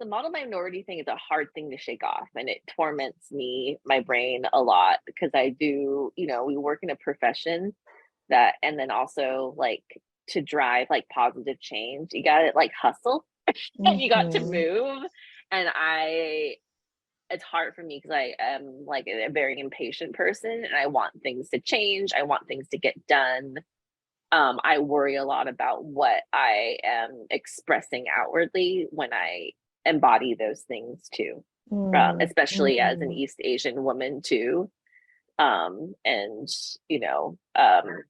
the model minority thing is a hard thing to shake off, and it torments my brain a lot because I do, we work in a profession that, and then also like to drive like positive change, you got to like hustle and you got to Mhm. move. And it's hard for me because I am like a very impatient person and I want things to change. I want things to get done. I worry a lot about what I am expressing outwardly when I embody those things too, Mm, especially as an mhm. East Asian woman too. And you know, um,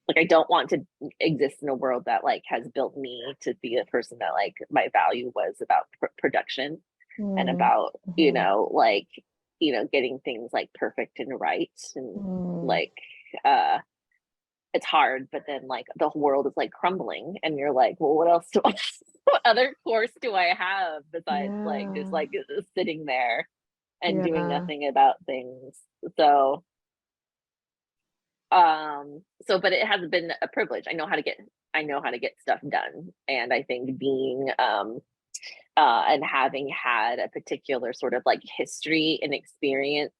like I don't want to exist in a world that like has built me to be a person that like my value was about production and Mm, about mhm. getting things like perfect and right and Mm, like uh it's hard, but then like the whole world is like crumbling and you're like, well, what else do I what other course do I have besides like just yeah, like sitting there and doing yeah. nothing about things. So but it has been a privilege. I know how to get stuff done. And I think being and having had a particular sort of like history and experience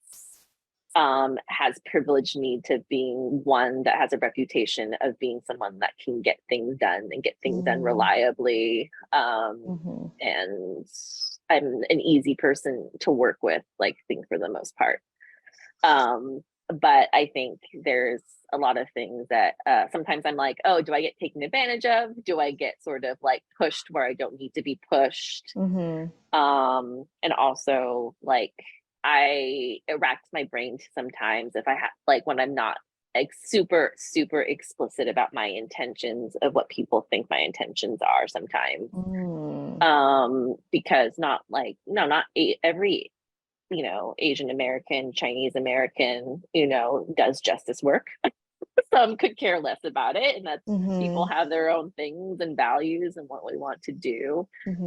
has privileged me to being one that has a reputation of being someone that can get things done and get things done Mm, reliably. mhm. And I'm an easy person to work with, like, I think for the most part. Um, but I think there's a lot of things that sometimes I'm like, oh, do I get taken advantage of? Do I get sort of like pushed where I don't need to be pushed? Mhm. And also like it racks my brain sometimes if I have like when I'm not like super super explicit about my intentions of what people think my intentions are sometimes. Mm. Because not like no not every Asian American, Chinese American, does justice work. Some could care less about it, and that's people Mhm. have their own things and values and what we want to do. Mhm.